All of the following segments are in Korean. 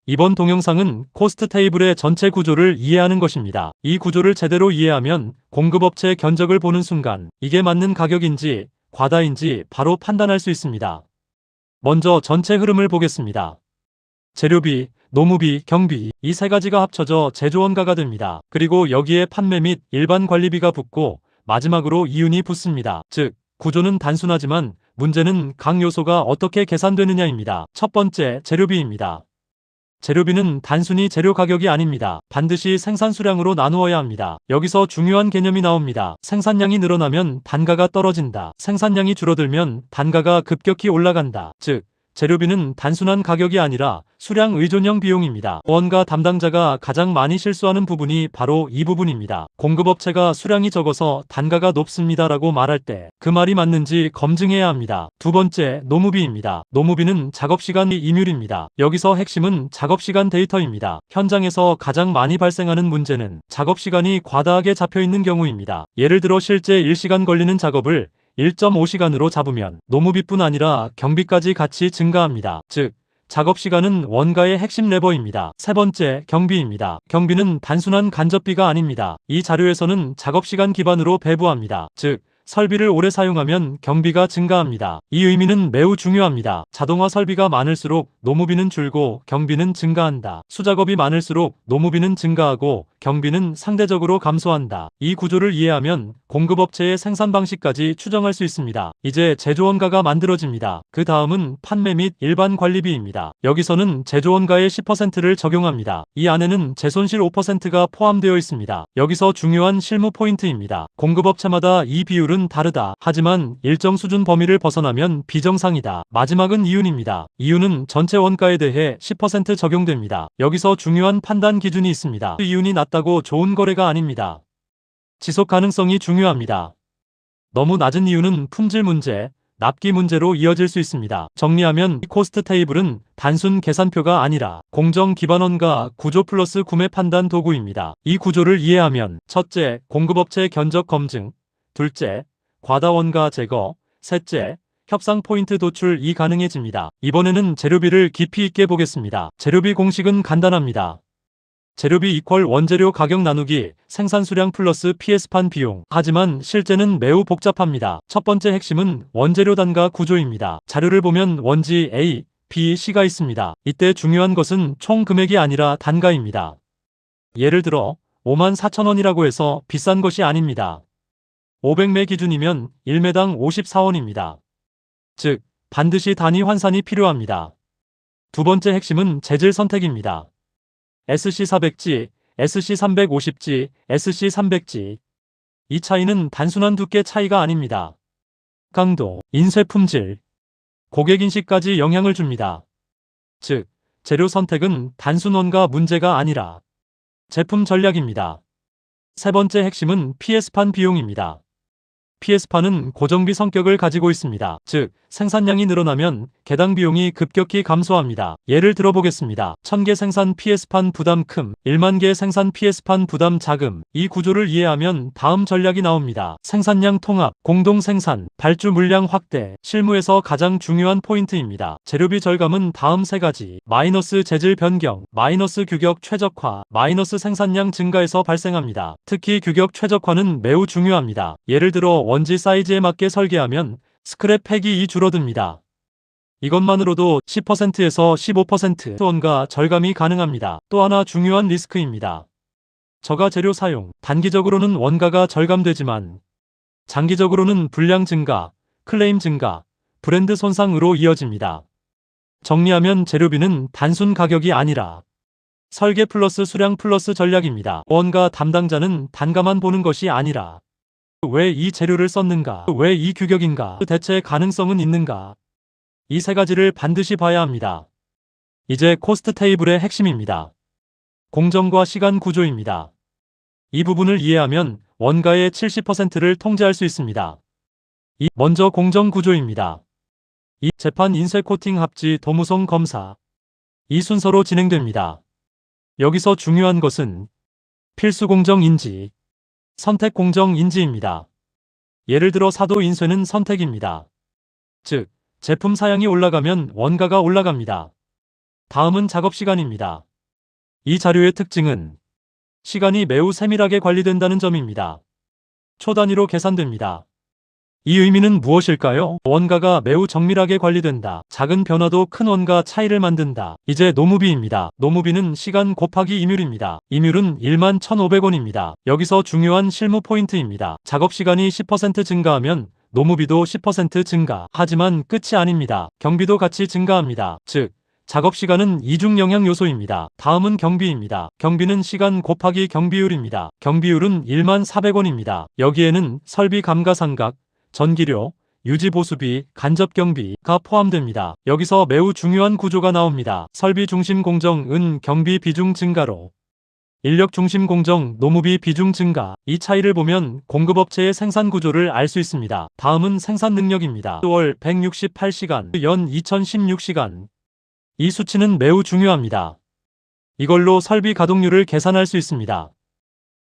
이번 동영상은 코스트 테이블의 전체 구조를 이해하는 것입니다. 이 구조를 제대로 이해하면 공급업체 견적을 보는 순간 이게 맞는 가격인지 과다인지 바로 판단할 수 있습니다. 먼저 전체 흐름을 보겠습니다. 재료비, 노무비, 경비 이 세 가지가 합쳐져 제조원가가 됩니다. 그리고 여기에 판매 및 일반 관리비가 붙고 마지막으로 이윤이 붙습니다. 즉, 구조는 단순하지만 문제는 각 요소가 어떻게 계산되느냐입니다. 첫 번째, 재료비입니다. 재료비는 단순히 재료 가격이 아닙니다. 반드시 생산 수량으로 나누어야 합니다. 여기서 중요한 개념이 나옵니다. 생산량이 늘어나면 단가가 떨어진다. 생산량이 줄어들면 단가가 급격히 올라간다. 즉, 재료비는 단순한 가격이 아니라 수량 의존형 비용입니다. 원가 담당자가 가장 많이 실수하는 부분이 바로 이 부분입니다. 공급업체가 수량이 적어서 단가가 높습니다라고 말할 때 그 말이 맞는지 검증해야 합니다. 두 번째, 노무비입니다. 노무비는 작업시간 임율입니다. 여기서 핵심은 작업시간 데이터입니다. 현장에서 가장 많이 발생하는 문제는 작업시간이 과다하게 잡혀있는 경우입니다. 예를 들어 실제 1시간 걸리는 작업을 1.5시간으로 잡으면 노무비뿐 아니라 경비까지 같이 증가합니다. 즉, 작업시간은 원가의 핵심 레버입니다. 세 번째, 경비입니다. 경비는 단순한 간접비가 아닙니다. 이 자료에서는 작업시간 기반으로 배부합니다. 즉, 설비를 오래 사용하면 경비가 증가합니다. 이 의미는 매우 중요합니다. 자동화 설비가 많을수록 노무비는 줄고 경비는 증가한다. 수작업이 많을수록 노무비는 증가하고 경비는 상대적으로 감소한다. 이 구조를 이해하면 공급업체의 생산 방식까지 추정할 수 있습니다. 이제 제조원가가 만들어집니다. 그 다음은 판매 및 일반 관리비입니다. 여기서는 제조원가의 10%를 적용합니다. 이 안에는 재손실 5%가 포함되어 있습니다. 여기서 중요한 실무 포인트입니다. 공급업체마다 이 비율은 다르다. 하지만 일정 수준 범위를 벗어나면 비정상이다. 마지막은 이윤입니다. 이윤은 전체 원가에 대해 10% 적용됩니다. 여기서 중요한 판단 기준이 있습니다. 이윤이 낮다고 좋은 거래가 아닙니다. 지속 가능성이 중요합니다. 너무 낮은 이윤은 품질 문제, 납기 문제로 이어질 수 있습니다. 정리하면 이 코스트 테이블은 단순 계산표가 아니라 공정 기반 원가 구조 플러스 구매 판단 도구입니다. 이 구조를 이해하면 첫째, 공급업체 견적 검증, 둘째, 과다 원가 제거, 셋째, 협상 포인트 도출이 가능해집니다. 이번에는 재료비를 깊이 있게 보겠습니다. 재료비 공식은 간단합니다. 재료비 이퀄 원재료 가격 나누기 생산 수량 플러스 PS판 비용. 하지만 실제는 매우 복잡합니다. 첫 번째 핵심은 원재료 단가 구조입니다. 자료를 보면 원지 A, B, C가 있습니다. 이때 중요한 것은 총 금액이 아니라 단가입니다. 예를 들어 54,000원이라고 해서 비싼 것이 아닙니다. 500매 기준이면 1매당 54원입니다. 즉, 반드시 단위 환산이 필요합니다. 두 번째 핵심은 재질 선택입니다. SC400지, SC350지, SC300지. 이 차이는 단순한 두께 차이가 아닙니다. 강도, 인쇄 품질, 고객 인식까지 영향을 줍니다. 즉, 재료 선택은 단순 원가 문제가 아니라 제품 전략입니다. 세 번째 핵심은 PS판 비용입니다. PS판은 고정비 성격을 가지고 있습니다. 즉, 생산량이 늘어나면 개당 비용이 급격히 감소합니다. 예를 들어보겠습니다. 1000개 생산 PS판 부담 큼, 1만 개 생산 PS판 부담 자금. 이 구조를 이해하면 다음 전략이 나옵니다. 생산량 통합, 공동 생산, 발주 물량 확대. 실무에서 가장 중요한 포인트입니다. 재료비 절감은 다음 세 가지. 마이너스 재질 변경, 마이너스 규격 최적화, 마이너스 생산량 증가에서 발생합니다. 특히 규격 최적화는 매우 중요합니다. 예를 들어 원지 사이즈에 맞게 설계하면 스크랩 팩이 줄어듭니다. 이것만으로도 10%에서 15% 원가 절감이 가능합니다. 또 하나 중요한 리스크입니다. 저가 재료 사용. 단기적으로는 원가가 절감되지만 장기적으로는 불량 증가, 클레임 증가, 브랜드 손상으로 이어집니다. 정리하면 재료비는 단순 가격이 아니라 설계 플러스 수량 플러스 전략입니다. 원가 담당자는 단가만 보는 것이 아니라 왜 이 재료를 썼는가? 왜 이 규격인가? 대체 가능성은 있는가? 이 세 가지를 반드시 봐야 합니다. 이제 코스트 테이블의 핵심입니다. 공정과 시간 구조입니다. 이 부분을 이해하면 원가의 70%를 통제할 수 있습니다. 먼저 공정 구조입니다. 재판 인쇄 코팅 합지 도무송 검사. 이 순서로 진행됩니다. 여기서 중요한 것은 필수 공정 인지, 선택 공정 인지입니다. 예를 들어 사도 인쇄는 선택입니다. 즉, 제품 사양이 올라가면 원가가 올라갑니다. 다음은 작업 시간입니다. 이 자료의 특징은 시간이 매우 세밀하게 관리된다는 점입니다. 초 단위로 계산됩니다. 이 의미는 무엇일까요? 원가가 매우 정밀하게 관리된다. 작은 변화도 큰 원가 차이를 만든다. 이제 노무비입니다. 노무비는 시간 곱하기 임율입니다. 임율은 11,500원입니다. 여기서 중요한 실무 포인트입니다. 작업 시간이 10% 증가하면 노무비도 10% 증가. 하지만 끝이 아닙니다. 경비도 같이 증가합니다. 즉, 작업시간은 이중 영향 요소입니다. 다음은 경비입니다. 경비는 시간 곱하기 경비율입니다. 경비율은 14,400원입니다. 여기에는 설비 감가상각, 전기료, 유지보수비, 간접경비가 포함됩니다. 여기서 매우 중요한 구조가 나옵니다. 설비 중심 공정, 경비 비중 증가로 인력 중심 공정, 노무비 비중 증가. 이 차이를 보면 공급업체의 생산 구조를 알 수 있습니다. 다음은 생산 능력입니다. 월 168시간, 연 2016시간. 이 수치는 매우 중요합니다. 이걸로 설비 가동률을 계산할 수 있습니다.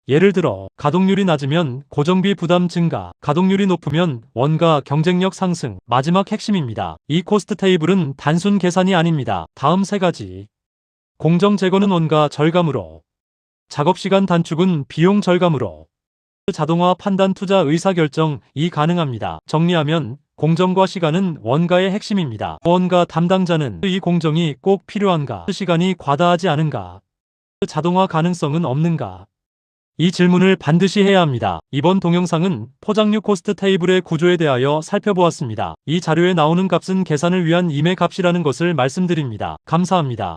예를 들어 가동률이 낮으면 고정비 부담 증가, 가동률이 높으면 원가 경쟁력 상승. 마지막 핵심입니다. 이 코스트 테이블은 단순 계산이 아닙니다. 다음 세 가지. 공정 제거는 원가 절감으로, 작업시간 단축은 비용 절감으로, 자동화 판단 투자 의사결정이 가능합니다. 정리하면 공정과 시간은 원가의 핵심입니다. 원가 담당자는 이 공정이 꼭 필요한가? 시간이 과다하지 않은가? 자동화 가능성은 없는가? 이 질문을 반드시 해야 합니다. 이번 동영상은 포장류 코스트 테이블의 구조에 대하여 살펴보았습니다. 이 자료에 나오는 값은 계산을 위한 임의 값이라는 것을 말씀드립니다. 감사합니다.